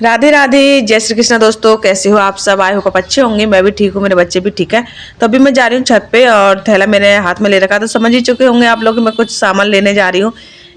राधे राधे, जय श्री कृष्ण दोस्तों। कैसे हो आप सब? आए हो कब अच्छे होंगे। मैं भी ठीक हूँ, मेरे बच्चे भी ठीक है। तो अभी मैं जा रही हूँ छत पे और थैला मेरे हाथ में ले रखा, तो समझ ही चुके होंगे आप लोग कि मैं कुछ सामान लेने जा रही हूँ।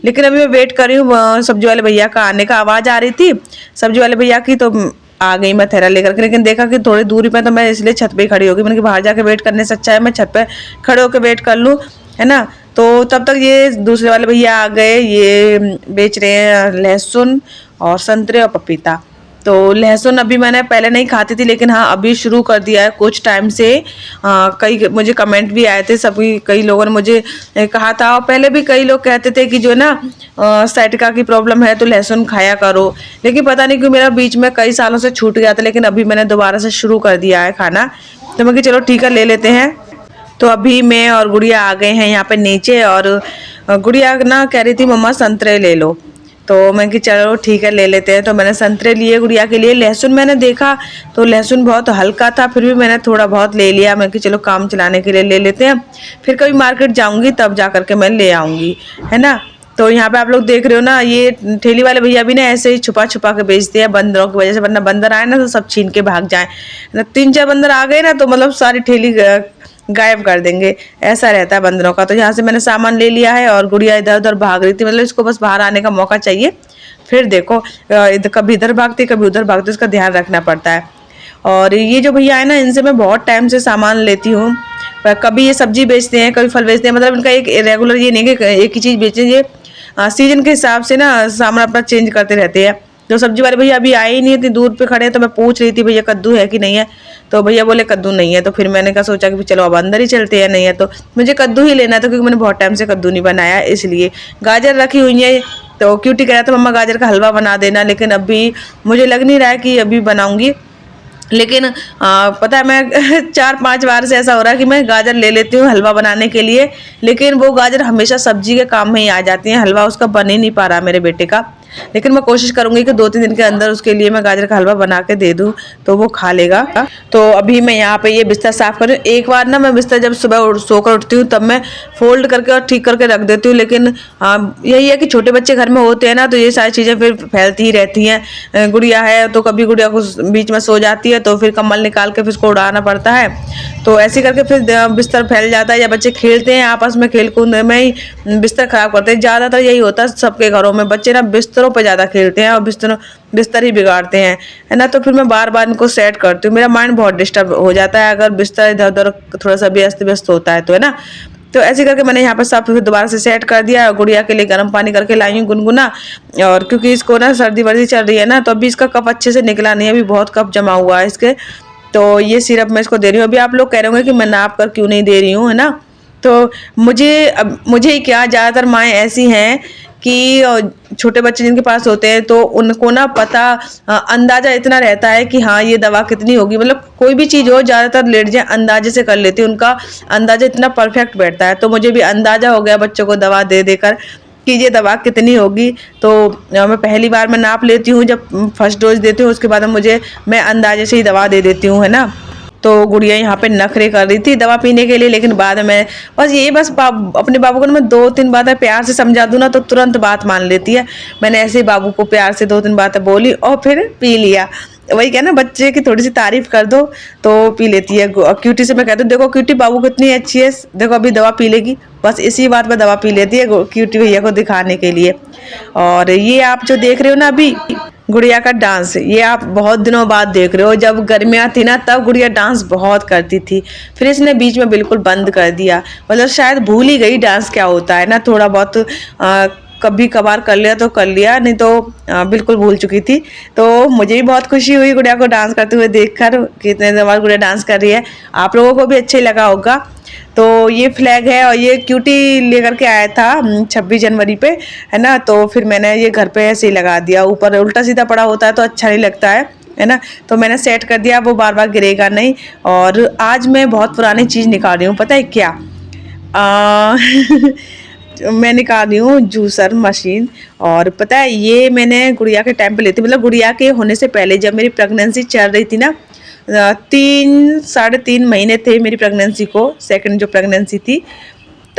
लेकिन अभी मैं वेट कर रही हूँ सब्जी वाले भैया का आने का। आवाज़ आ रही थी सब्जी वाले भैया की, तो आ गई मैं थैला लेकर के। लेकिन देखा कि थोड़ी दूरी पे, तो मैं इसलिए छत पे ही खड़ी हो गई। मैंने कि बाहर जाके वेट करने से अच्छा है मैं छत पे खड़े होकर वेट कर लूँ, है ना। तो तब तक ये दूसरे वाले भैया आ गए। ये बेच रहे हैं लहसुन और संतरे और पपीता। तो लहसुन अभी मैंने पहले नहीं खाती थी, लेकिन हाँ अभी शुरू कर दिया है कुछ टाइम से। कई मुझे कमेंट भी आए थे, सभी कई लोगों ने मुझे कहा था, और पहले भी कई लोग कहते थे कि जो है ना साइटिका की प्रॉब्लम है तो लहसुन खाया करो। लेकिन पता नहीं क्यों मेरा बीच में कई सालों से छूट गया था, लेकिन अभी मैंने दोबारा से शुरू कर दिया है खाना। तो मैं कि चलो ठीक है ले लेते हैं। तो अभी मैं और गुड़िया आ गए हैं यहाँ पे नीचे, और गुड़िया ना कह रही थी मम्मा संतरे ले लो। तो मैं कि चलो ठीक है ले लेते हैं। तो मैंने संतरे लिए गुड़िया के लिए। लहसुन मैंने देखा तो लहसुन बहुत हल्का था, फिर भी मैंने थोड़ा बहुत ले लिया। मैं कि चलो काम चलाने के लिए ले लेते हैं, फिर कभी मार्केट जाऊंगी तब जा करके मैं ले आऊंगी, है ना। तो यहाँ पे आप लोग देख रहे हो ना, ये ठेली वाले भैया भी ना ऐसे ही छुपा छुपा के बेचते हैं बंदरों की वजह से, वरना बंदर आए ना तो सब छीन के भाग जाए ना। 3-4 बंदर आ गए ना तो मतलब सारी ठेली गायब कर देंगे, ऐसा रहता है बंदरों का। तो यहाँ से मैंने सामान ले लिया है, और गुड़िया इधर उधर भाग रही थी, मतलब इसको बस बाहर आने का मौका चाहिए। फिर देखो कभी इधर भागती कभी उधर भागती, इसका ध्यान रखना पड़ता है। और ये जो भैया है ना, इनसे मैं बहुत टाइम से सामान लेती हूँ। कभी ये सब्जी बेचते हैं, कभी फल बेचते हैं, मतलब इनका एक रेगुलर ये नहीं कि एक ही चीज़ बेचते हैं। ये सीजन के हिसाब से ना सामान अपना चेंज करते रहते हैं। जो सब्जी वाले भैया अभी आए ही नहीं, इतनी दूर पे खड़े हैं, तो मैं पूछ रही थी भैया कद्दू है कि नहीं है। तो भैया बोले कद्दू नहीं है। तो फिर मैंने कहा सोचा कि चलो अब अंदर ही चलते हैं, नहीं है तो मुझे कद्दू ही लेना था, क्योंकि मैंने बहुत टाइम से कद्दू नहीं बनाया इसलिए। गाजर रखी हुई है, तो क्यूटी कह रहा था मम्मा गाजर का हलवा बना देना, लेकिन अभी मुझे लग नहीं रहा है कि अभी बनाऊंगी। लेकिन पता है मैं 4-5 बार से ऐसा हो रहा है कि मैं गाजर ले लेती हूँ हलवा बनाने के लिए, लेकिन वो गाजर हमेशा सब्जी के काम में ही आ जाती हैं। हलवा उसका बन ही नहीं पा रहा मेरे बेटे का। लेकिन मैं कोशिश करूंगी कि 2-3 दिन के अंदर उसके लिए मैं गाजर का हलवा बना के दे दूँ, तो वो खा लेगा। तो अभी मैं यहाँ पे ये बिस्तर साफ कर रही हूँ। एक बार ना मैं बिस्तर जब सुबह सोकर उठती हूँ तब मैं फोल्ड करके और ठीक करके रख देती हूँ, लेकिन यही है कि छोटे बच्चे घर में होते हैं ना, तो ये सारी चीज़ें फिर फैलती ही रहती हैं। गुड़िया है तो कभी गुड़िया को बीच में सो जाती है, तो फिर कम्बल निकाल के फिर उसको उड़ाना पड़ता है। तो ऐसे करके फिर बिस्तर फैल जाता है, या बच्चे खेलते हैं आपस में, खेल कूद में ही बिस्तर खराब करते हैं। ज़्यादातर यही होता है सबके घरों में, बच्चे ना बिस्तरों पर ज़्यादा खेलते हैं और बिस्तर ही बिगाड़ते हैं, है ना। तो फिर मैं बार बार इनको सेट करती हूँ। मेरा माइंड बहुत डिस्टर्ब हो जाता है अगर बिस्तर इधर उधर थोड़ा सा व्यस्त व्यस्त होता है, तो है ना। तो ऐसे करके मैंने यहाँ पर सब फिर दोबारा से सेट कर दिया, और गुड़िया के लिए गर्म पानी करके लाई हूँ गुनगुना। और क्योंकि इसको ना सर्दी वर्दी चल रही है ना, तो अभी इसका कफ अच्छे से निकला नहीं है, अभी बहुत कफ जमा हुआ है इसके। तो ये सिरप मैं इसको दे रही हूँ। अभी आप लोग कह रहे होंगे कि मैं नाप कर क्यों नहीं दे रही हूँ, है ना। तो मुझे ही क्या, ज़्यादातर माएँ ऐसी हैं कि छोटे बच्चे जिनके पास होते हैं तो उनको ना पता अंदाज़ा इतना रहता है कि हाँ ये दवा कितनी होगी। मतलब कोई भी चीज़ हो, ज़्यादातर लेट जाए अंदाजे से कर लेती हूँ, उनका अंदाज़ा इतना परफेक्ट बैठता है। तो मुझे भी अंदाज़ा हो गया बच्चों को दवा दे देकर कि ये दवा कितनी होगी। तो मैं पहली बार मैं नाप लेती हूँ, जब फर्स्ट डोज देती हूँ उसके बाद मैं अंदाजे से ही दवा दे देती हूँ, है ना। तो गुड़िया यहाँ पे नखरे कर रही थी दवा पीने के लिए, लेकिन बाद में बस अपने बाबू को ना मैं 2-3 बातें प्यार से समझा दूँ ना तो तुरंत बात मान लेती है। मैंने ऐसे ही बाबू को प्यार से 2-3 बातें बोली और फिर पी लिया। वही क्या ना, बच्चे की थोड़ी सी तारीफ कर दो तो पी लेती है। क्यूटी से मैं कहती हूँ देखो क्यूटी बाबू कितनी अच्छी है, देखो अभी दवा पी लेगी, बस इसी बात में दवा पी लेती है क्यूटी भैया को दिखाने के लिए। और ये आप जो देख रहे हो ना अभी गुड़िया का डांस, ये आप बहुत दिनों बाद देख रहे हो। जब गर्मियाँ थी ना तब गुड़िया डांस बहुत करती थी, फिर इसने बीच में बिल्कुल बंद कर दिया। मतलब शायद भूल ही गई डांस क्या होता है ना, थोड़ा बहुत कभी कभार कर लिया तो कर लिया, नहीं तो बिल्कुल भूल चुकी थी। तो मुझे भी बहुत खुशी हुई गुड़िया को डांस करते हुए देखकर, कितने दिन बाद गुड़िया डांस कर रही है। आप लोगों को भी अच्छे लगा होगा। तो ये फ्लैग है और ये क्यूटी लेकर के आया था 26 जनवरी पे, है ना। तो फिर मैंने ये घर पे ऐसे ही लगा दिया, ऊपर उल्टा सीधा पड़ा होता है तो अच्छा नहीं लगता है ना। तो मैंने सेट कर दिया, वो बार बार गिरेगा नहीं। और आज मैं बहुत पुरानी चीज़ निकाल रही हूँ, पता है क्या? मैं निकाल रही हूँ जूसर मशीन। और पता है ये मैंने गुड़िया के टाइम पे ली थी, मतलब गुड़िया के होने से पहले जब मेरी प्रेगनेंसी चल रही थी ना, 3-3.5 महीने थे मेरी प्रेगनेंसी को, सेकंड जो प्रेगनेंसी थी,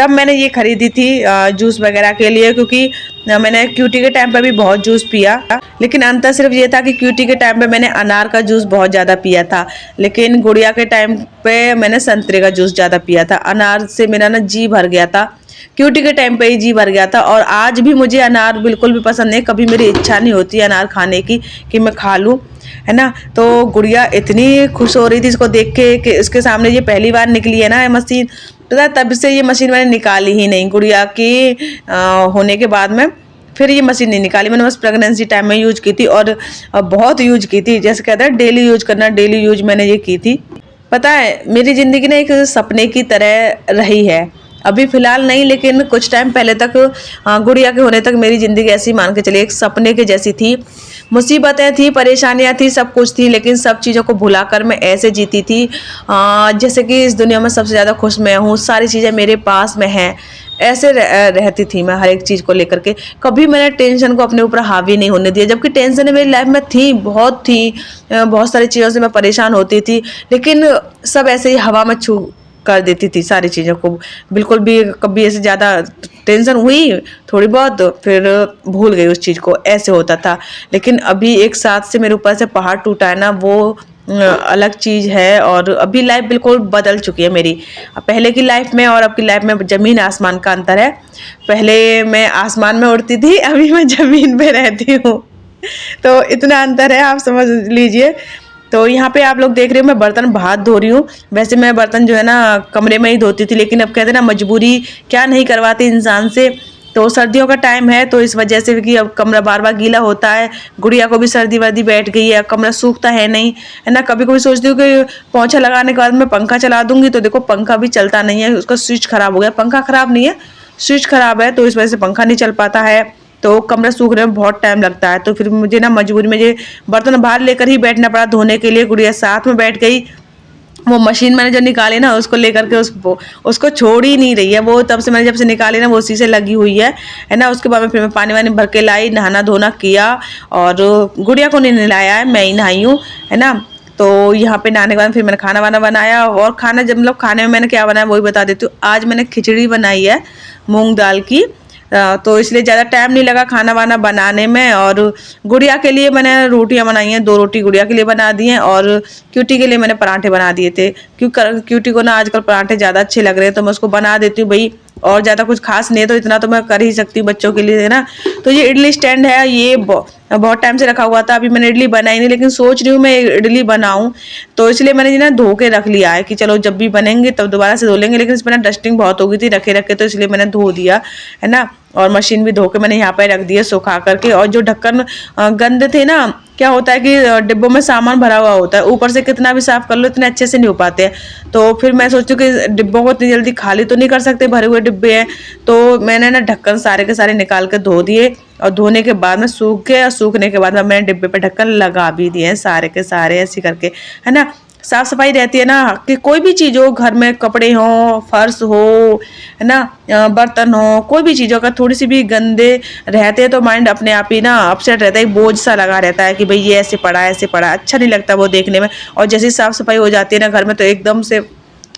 तब मैंने ये खरीदी थी जूस वगैरह के लिए, क्योंकि मैंने क्यूटी के टाइम पे भी बहुत जूस पिया। लेकिन अंतर सिर्फ ये था कि क्यूटी के टाइम पे मैंने अनार का जूस बहुत ज़्यादा पिया था, लेकिन गुड़िया के टाइम पे मैंने संतरे का जूस ज़्यादा पिया था। अनार से मेरा ना जी भर गया था, क्यूटी के टाइम पे ही जी भर गया था। और आज भी मुझे अनार बिल्कुल भी पसंद नहीं, कभी मेरी इच्छा नहीं होती अनार खाने की कि मैं खा लूँ, है ना। तो गुड़िया इतनी खुश हो रही थी इसको देख के कि उसके सामने ये पहली बार निकली है ना ये मशीन, पता है तब से ये मशीन मैंने निकाली ही नहीं। गुड़िया की होने के बाद में फिर ये मशीन नहीं निकाली मैंने, बस प्रेगनेंसी टाइम में यूज की थी, और बहुत यूज की थी, जैसे कहते हैं डेली यूज करना, डेली यूज मैंने ये की थी। पता है मेरी ज़िंदगी ना एक सपने की तरह रही है, अभी फ़िलहाल नहीं लेकिन कुछ टाइम पहले तक, गुड़िया के होने तक मेरी ज़िंदगी ऐसी मान के चलिए एक सपने के जैसी थी। मुसीबतें थी, परेशानियां थी, सब कुछ थी, लेकिन सब चीज़ों को भुलाकर मैं ऐसे जीती थी जैसे कि इस दुनिया में सबसे ज़्यादा खुश मैं हूँ, सारी चीज़ें मेरे पास में हैं, ऐसे रहती थी मैं हर एक चीज़ को लेकर के। कभी मैंने टेंशन को अपने ऊपर हावी नहीं होने दिया, जबकि टेंशन मेरी लाइफ में थी, बहुत सारी चीज़ों से मैं परेशान होती थी, लेकिन सब ऐसे ही हवा में छू कर देती थी सारी चीज़ों को। बिल्कुल भी कभी ऐसे ज़्यादा टेंशन हुई थोड़ी बहुत फिर भूल गई उस चीज़ को, ऐसे होता था। लेकिन अभी एक साथ से मेरे ऊपर से पहाड़ टूटा है ना, वो अलग चीज़ है। और अभी लाइफ बिल्कुल बदल चुकी है मेरी, पहले की लाइफ में और अब की लाइफ में ज़मीन आसमान का अंतर है। पहले मैं आसमान में उड़ती थी, अभी मैं ज़मीन पे रहती हूँ तो इतना अंतर है, आप समझ लीजिए। तो यहाँ पे आप लोग देख रहे हो मैं बर्तन बाहर धो रही हूँ। वैसे मैं बर्तन जो है ना कमरे में ही धोती थी, लेकिन अब कहते हैं ना मजबूरी क्या नहीं करवाती इंसान से। तो सर्दियों का टाइम है तो इस वजह से कि अब कमरा बार बार गीला होता है, गुड़िया को भी सर्दी वर्दी बैठ गई है, कमरा सूखता है नहीं, है ना। कभी कभी सोचती हूँ कि पोंछा लगाने के बाद मैं पंखा चला दूंगी, तो देखो पंखा भी चलता नहीं है, उसका स्विच खराब हो गया। पंखा खराब नहीं है, स्विच खराब है, तो इस वजह से पंखा नहीं चल पाता है, तो कमरा सूखने में बहुत टाइम लगता है। तो फिर मुझे ना मजबूरी में ये बर्तन बाहर लेकर ही बैठना पड़ा धोने के लिए। गुड़िया साथ में बैठ गई, वो मशीन मैंने जो निकाली ना उसको लेकर के उसको छोड़ ही नहीं रही है वो, तब से मैंने जब से निकाली ना वो उसी से लगी हुई है ना। उसके बाद में फिर मैं पानी वानी भर के लाई, नहाना धोना किया, और गुड़िया को नहीं नहलाया है, मैं ही नहाई हूँ, है ना। तो यहाँ पे नहाने के बाद फिर मैंने खाना वाना बनाया, और खाना जब मतलब खाने में मैंने क्या बनाया वही बता देती हूँ। आज मैंने खिचड़ी बनाई है मूंग दाल की, तो इसलिए ज़्यादा टाइम नहीं लगा खाना वाना बनाने में। और गुड़िया के लिए मैंने रोटियां बनाई हैं, 2 रोटी गुड़िया के लिए बना दी हैं, और क्यूटी के लिए मैंने पराठे बना दिए थे, क्योंकि क्यूटी को ना आजकल पराठे ज़्यादा अच्छे लग रहे हैं, तो मैं उसको बना देती हूँ भाई, और ज़्यादा कुछ खास नहीं है तो इतना तो मैं कर ही सकती हूँ बच्चों के लिए, है ना। तो ये इडली स्टैंड है, ये बहुत टाइम से रखा हुआ था, अभी मैंने इडली बनाई नहीं, लेकिन सोच रही हूँ मैं इडली बनाऊँ, तो इसलिए मैंने ना धो के रख लिया है कि चलो जब भी बनेंगे तब दोबारा से धो लेंगे। लेकिन इसमें ना डस्टिंग बहुत हो गई थी रखे रखे, तो इसलिए मैंने धो दिया, है ना। और मशीन भी धो के मैंने यहाँ पे रख दी है सुखा करके। और जो ढक्कन गंदे थे ना, क्या होता है कि डिब्बों में सामान भरा हुआ होता है, ऊपर से कितना भी साफ कर लो इतने अच्छे से नहीं हो पाते हैं। तो फिर मैं सोचती हूँ कि डिब्बों को इतनी जल्दी खाली तो नहीं कर सकते, भरे हुए डिब्बे हैं, तो मैंने ना ढक्कन सारे के सारे निकाल के धो दिए, और धोने के बाद में सूख गए, और सूखने के बाद में मैंने डिब्बे पे ढक्कन लगा भी दिए हैं सारे के सारे, ऐसे करके, है ना। साफ सफाई रहती है ना, कि कोई भी चीज़ हो घर में, कपड़े हो, फर्श हो, है ना, बर्तन हो, कोई भी चीज़ हो, अगर थोड़ी सी भी गंदे रहते हैं तो माइंड अपने आप ही ना अपसेट रहता है, बोझ सा लगा रहता है कि भाई ये ऐसे पड़ा ऐसे पड़ा, अच्छा नहीं लगता वो देखने में। और जैसे साफ सफाई हो जाती है ना घर में, तो एकदम से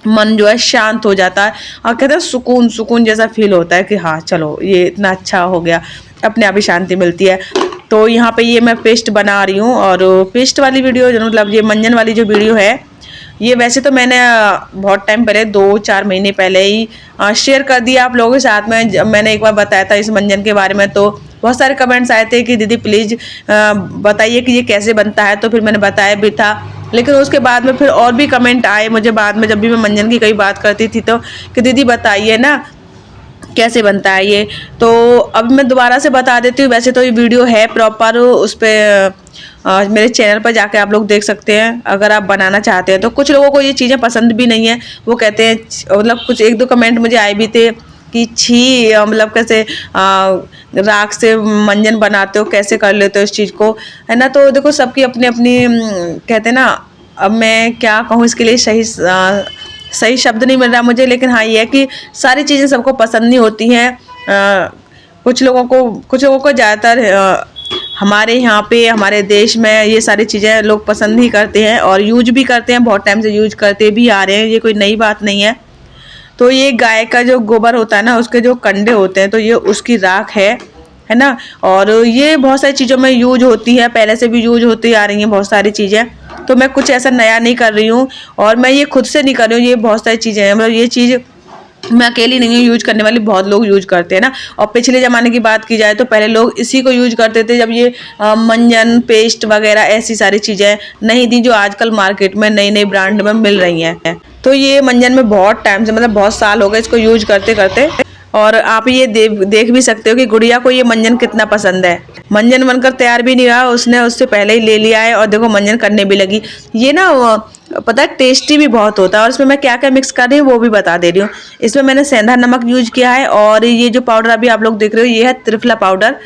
मन जो है शांत हो जाता है, और कहते हैं सुकून सुकून जैसा फील होता है कि हाँ चलो ये इतना अच्छा हो गया, अपने आप ही शांति मिलती है। तो यहाँ पे ये मैं पेस्ट बना रही हूँ, और पेस्ट वाली वीडियो मतलब ये मंजन वाली जो वीडियो है, ये वैसे तो मैंने बहुत टाइम पहले 2-4 महीने पहले ही शेयर कर दिया आप लोगों के साथ में। जब मैंने एक बार बताया था इस मंजन के बारे में, तो बहुत सारे कमेंट्स आए थे कि दीदी प्लीज़ बताइए कि ये कैसे बनता है, तो फिर मैंने बताया भी था। लेकिन उसके बाद में फिर और भी कमेंट आए मुझे बाद में, जब भी मैं मंजन की कई बात करती थी, तो कि दीदी बताइए ना कैसे बनता है ये। तो अब मैं दोबारा से बता देती हूँ। वैसे तो ये वीडियो है प्रॉपर, उस पर मेरे चैनल पर जाके आप लोग देख सकते हैं अगर आप बनाना चाहते हैं तो। कुछ लोगों को ये चीज़ें पसंद भी नहीं है, वो कहते हैं, मतलब कुछ 1-2 कमेंट मुझे आए भी थे कि छी, मतलब कैसे राख से मंजन बनाते हो, कैसे कर लेते हो इस चीज़ को, है ना। तो देखो सबकी अपनी अपनी कहते हैं ना, अब मैं क्या कहूँ इसके लिए सही शब्द नहीं मिल रहा मुझे, लेकिन हाँ ये है कि सारी चीज़ें सबको पसंद नहीं होती हैं। कुछ लोगों को ज़्यादातर हमारे यहाँ पे हमारे देश में ये सारी चीज़ें लोग पसंद ही करते हैं और यूज भी करते हैं, बहुत टाइम से यूज करते भी आ रहे हैं, ये कोई नई बात नहीं है। तो ये गाय का जो गोबर होता है ना, उसके जो कंडे होते हैं, तो ये उसकी राख है ना। और ये बहुत सारी चीज़ों में यूज होती है, पहले से भी यूज होती आ रही हैं बहुत सारी चीज़ें। तो मैं कुछ ऐसा नया नहीं कर रही हूँ, और मैं ये खुद से नहीं कर रही हूँ, ये बहुत सारी चीज़ें हैं, मतलब ये चीज़ मैं अकेली नहीं हूँ यूज करने वाली, बहुत लोग यूज करते हैं ना। और पिछले ज़माने की बात की जाए तो पहले लोग इसी को यूज करते थे, जब ये मंजन पेस्ट वगैरह ऐसी सारी चीज़ें नहीं थी जो आजकल मार्केट में नई नई ब्रांड में मिल रही हैं। तो ये मंजन में बहुत टाइम से, मतलब बहुत साल हो गए इसको यूज करते करते। और आप ये देख भी सकते हो कि गुड़िया को ये मंजन कितना पसंद है। मंजन बनकर तैयार भी नहीं हुआ, उसने उससे पहले ही ले लिया है, और देखो मंजन करने भी लगी। ये ना पता है टेस्टी भी बहुत होता है। और इसमें मैं क्या क्या मिक्स कर रही हूँ वो भी बता दे रही हूँ। इसमें मैंने सेंधा नमक यूज किया है, और ये जो पाउडर अभी आप लोग देख रहे हो ये है त्रिफला पाउडर।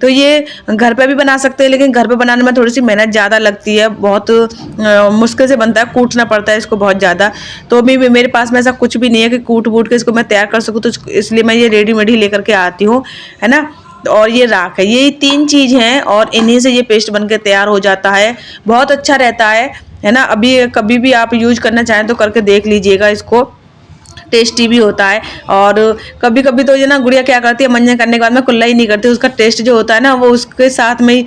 तो ये घर पे भी बना सकते हैं, लेकिन घर पे बनाने में थोड़ी सी मेहनत ज़्यादा लगती है, बहुत मुश्किल से बनता है, कूटना पड़ता है इसको बहुत ज़्यादा। तो अभी मेरे पास में ऐसा कुछ भी नहीं है कि कूट वूट के इसको मैं तैयार कर सकूँ, तो इसलिए मैं ये रेडीमेड ही लेकर के आती हूँ, है ना। और ये राख है, ये 3 चीज़ हैं, और इन्हीं से ये पेस्ट बन के तैयार हो जाता है। बहुत अच्छा रहता है ना। अभी कभी भी आप यूज करना चाहें तो करके देख लीजिएगा इसको, टेस्टी भी होता है। और कभी कभी तो ये ना गुड़िया क्या करती है, मंजन करने के बाद में कुल्ला ही नहीं करती, उसका टेस्ट जो होता है ना वो उसके साथ में ही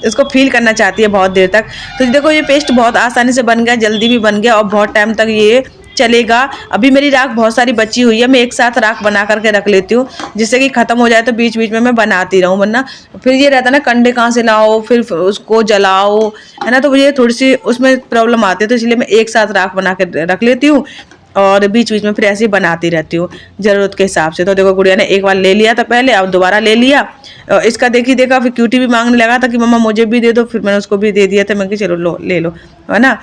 उसको फील करना चाहती है बहुत देर तक। तो देखो ये पेस्ट बहुत आसानी से बन गया, जल्दी भी बन गया, और बहुत टाइम तक ये चलेगा। अभी मेरी राख बहुत सारी बची हुई है, मैं एक साथ राख बना करके रख लेती हूँ, जिससे कि ख़त्म हो जाए तो बीच बीच में मैं बनाती रहूँ, वरना फिर ये रहता है ना कंडे कहाँ से लाओ, फिर उसको जलाओ, है ना। तो मुझे थोड़ी सी उसमें प्रॉब्लम आती है, तो इसलिए मैं एक साथ राख बना के रख लेती हूँ, और बीच बीच में फिर ऐसे ही बनाती रहती हूँ ज़रूरत के हिसाब से। तो देखो गुड़िया ने एक बार ले लिया था पहले, अब दोबारा ले लिया। इसका देखा फिर क्यूटी भी मांगने लगा था कि मम्मा मुझे भी दे दो, फिर मैंने उसको भी दे दिया था। मैं कि चलो लो ले लो, है ना।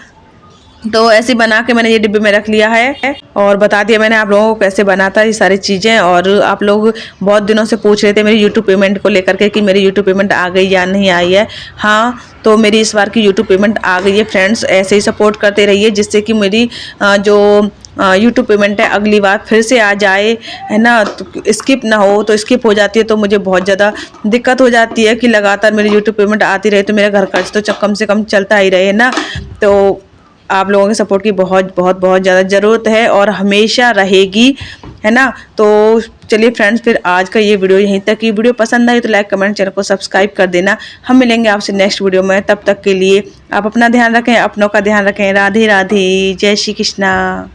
तो ऐसे बना के मैंने ये डिब्बे में रख लिया है, और बता दिया मैंने आप लोगों को कैसे बनाता है ये सारी चीज़ें। और आप लोग बहुत दिनों से पूछ रहे थे मेरी यूट्यूब पेमेंट को लेकर के कि मेरी यूट्यूब पेमेंट आ गई या नहीं आई है। हाँ, तो मेरी इस बार की यूट्यूब पेमेंट आ गई है फ्रेंड्स। ऐसे ही सपोर्ट करते रहिए, जिससे कि मेरी जो यूट्यूब पेमेंट है अगली बार फिर से आ जाए, है ना। तो स्किप ना हो, तो स्किप हो जाती है तो मुझे बहुत ज़्यादा दिक्कत हो जाती है कि लगातार मेरी यूट्यूब पेमेंट आती रहे, तो मेरा घर खर्च तो कम से कम चलता ही रहे, है ना। तो आप लोगों के सपोर्ट की बहुत बहुत बहुत ज़्यादा ज़रूरत है, और हमेशा रहेगी, है ना। तो चलिए फ्रेंड्स, फिर आज का ये वीडियो यहीं तक। ये वीडियो पसंद आई तो लाइक कमेंट चैनल को सब्सक्राइब कर देना। हम मिलेंगे आपसे नेक्स्ट वीडियो में, तब तक के लिए आप अपना ध्यान रखें, अपनों का ध्यान रखें। राधे राधे, जय श्री कृष्णा।